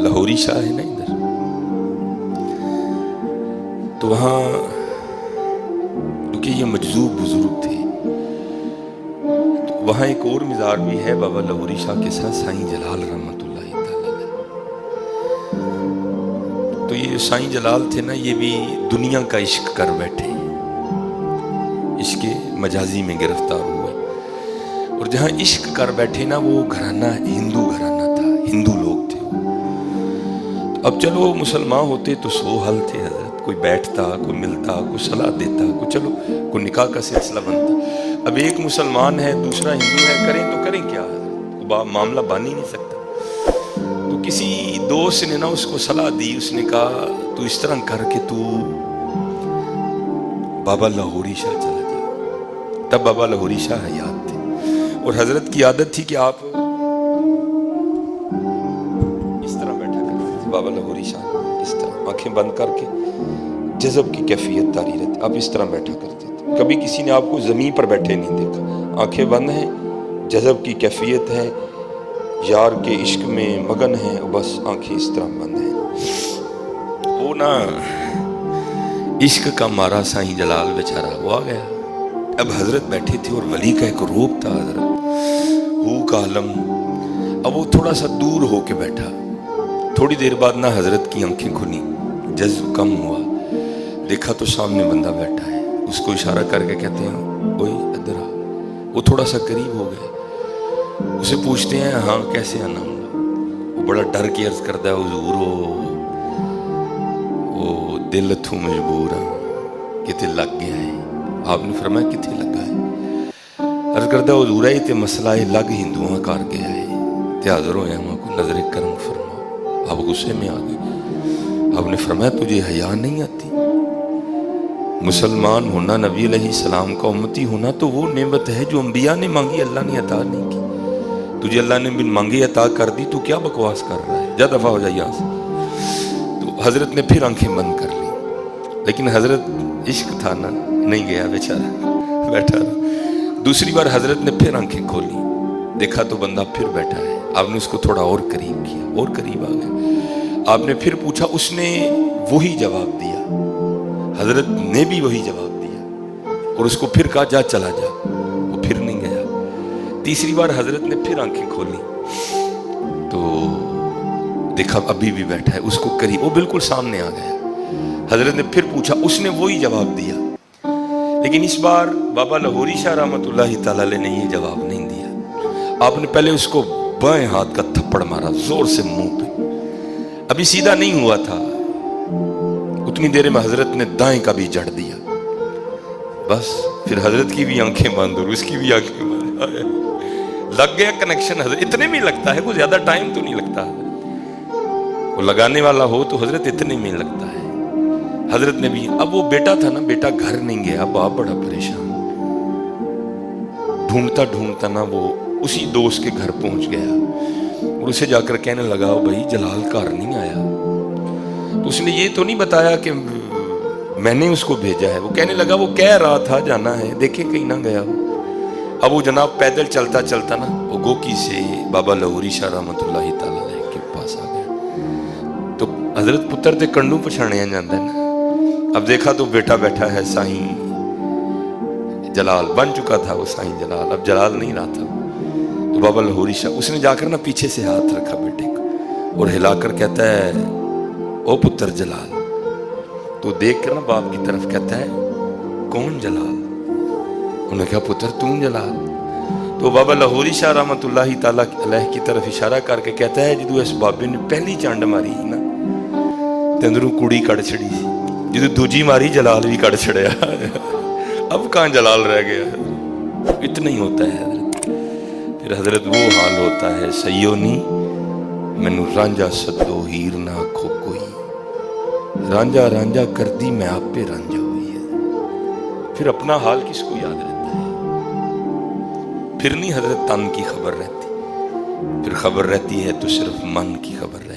लाहौरी शाह है ना इधर, तो वहाँ क्योंकि ये मजजूब बुजुर्ग थे, तो वहाँ एक और मज़ार भी है बाबा लाहौरी शाह के साथ, साईं जलाल रहमतुल्लाह तआला अलैह। तो ये साईं जलाल थे ना, ये भी दुनिया का इश्क कर बैठे, इश्क मजाजी में गिरफ्तार हुए। और जहाँ इश्क कर बैठे ना, वो घराना हिंदू घराना था, हिंदू लोग थे। अब चलो मुसलमान होते तो 100 हल थे हजरत, कोई बैठता, कोई मिलता, कोई सलाह देता, कोई चलो कोई निकाह का सिलसिला बनता। अब एक मुसलमान है, दूसरा हिंदू है, करें तो करें क्या हजरत, मामला बन ही नहीं सकता। तो किसी दोस्त ने ना उसको सलाह दी, उसने कहा तू इस तरह करके तू बाबा लाहौरी शाह चला जा। तब बाबा लाहौरी शाह हयात थे, और हजरत की आदत थी कि आप इस तरह बैठा करते थे। बाबा लाहौरी शाह इस तरह आंखें बंद करके, जज़ब की कैफियत तारी रहती, आप इस तरह बैठा करते थे। कभी किसी ने आपको ज़मीन पर बैठे नहीं देखा, आंखें बंद हैं, जज़ब की कैफियत है, यार के इश्क में मगन है, बस आंखें इस तरह बंद हैं। वो ना इश्क का मारा साईं जलाल बेचारा वो आ गया। अब हजरत बैठे थे और वली का एक रूप था हजरत, हू का आलम। अब वो थोड़ा सा दूर होके बैठा, थोड़ी देर बाद ना हजरत की आंखें खुली, जज्ब कम हुआ, देखा तो सामने बंदा बैठा है, उसको इशारा करके कहते हैं ओए इधर आ। वो थोड़ा सा करीब हो गए, उसे पूछते हैं हाँ कैसे आना होगा। वो बड़ा डर के अर्ज करता है हुजूर वो दिल थू मजबूर है, कितने लग गया है। आपने फरमाया कितने लगा है? अर्ज करता है हुजूर ये मसला है लग हिंदुओं कर गया है, ते हाज़िर होया वहाँ को नजर करम फरमाओ। आप गुस्से में आ गए, आपने फरमाया तुझे हया नहीं आती? मुसलमान होना, नबी अलैहिस्सलाम का उम्मती होना तो वो नेमत है जो अंबिया ने मांगी, अल्लाह ने अता नहीं की। तुझे अल्लाह ने बिन मांगे अता कर दी, तू क्या बकवास कर रहा है, जा दफा हो जाए यहाँ से। तो हजरत ने फिर आंखें बंद कर ली, लेकिन हजरत इश्क था ना, नहीं गया बेचारा, बैठा रहा। दूसरी बार हजरत ने फिर आंखें खोली, देखा तो बंदा फिर बैठा है। आपने उसको थोड़ा और करीब किया, और करीब आ गया। आपने फिर पूछा, उसने वही जवाब दिया, हजरत ने भी वही जवाब दिया, और उसको फिर कहा जा चला जा, वो फिर नहीं गया। तीसरी बार हजरत ने फिर आंखें खोली तो देखा अभी भी बैठा है, उसको करीब, वो बिल्कुल सामने आ गया। हजरत ने फिर पूछा, उसने वही जवाब दिया, लेकिन इस बार बाबा लाहौरी शाह रहमतुल्लाह तआला अलैह ने ये जवाब नहीं दिया। आपने पहले उसको बाएं हाथ का थप्पड़ मारा जोर से मुंह पे, अभी सीधा नहीं हुआ था, उतनी देर में हजरत ने दाएं का भी जड़ दिया। बस फिर हजरत की भी आंखें बंद और उसकी भी आंखें बंद, लग गया कनेक्शन। हजरत इतने में लगता है, वो ज्यादा टाइम तो नहीं लगता, वो लगाने वाला हो तो हजरत इतने में लगता है। हजरत ने भी, अब वो बेटा था ना, बेटा घर नहीं गया, बाप बड़ा परेशान, ढूंढता ढूंढता ना वो उसी दोस्त के घर पहुंच गया, और उसे जाकर कहने लगा भाई जलाल घर नहीं आया। तो उसने ये तो नहीं बताया कि मैंने उसको भेजा है, वो कहने लगा वो कह रहा था जाना है, देखे कहीं ना गया हो। अब वो जनाब पैदल चलता चलता ना वो गोकी से बाबा लाहौरी शाह रहमतुल्लाह तआला अलैह के पास आ गया। तो हजरत पुत्र ते कंडू पछाणिया जाता है ना, अब देखा तो बेटा बैठा है, साईं जलाल बन चुका था वो साईं जलाल, अब जलाल नहीं रहा था। तो बाबा लाहौरी शाह, उसने जाकर ना पीछे से हाथ रखा बेटे को और हिलाकर कहता है ओ पुत्र जलाल। तो देख कर ना बाप की तरफ कहता है कौन जलाल? उन्होंने कहा पुत्र तू जलाल। तो बाबा लाहौरी शाह रहमतुल्लाह तआला अलैह की तरफ इशारा करके कहता है जदों इस बाबे ने पहली चंड मारी ना ते अंदरों कुड़ी कड़ छड़ी, जदों दूजी मारी जलाल भी कड़ छड़िया, अब कहाँ जलाल रह गया। इतना ही होता है हजरत। फिर हजरत वो हाल होता है सैयो नी मैनू रांझा सदो हीर ना आखो कोई, रांझा रांझा कर दी मैं आपे रांझा हुई है। फिर अपना हाल किसको याद रहता है? फिर नहीं हजरत तन की खबर रहती, फिर खबर रहती है तो सिर्फ मन की खबर रहती।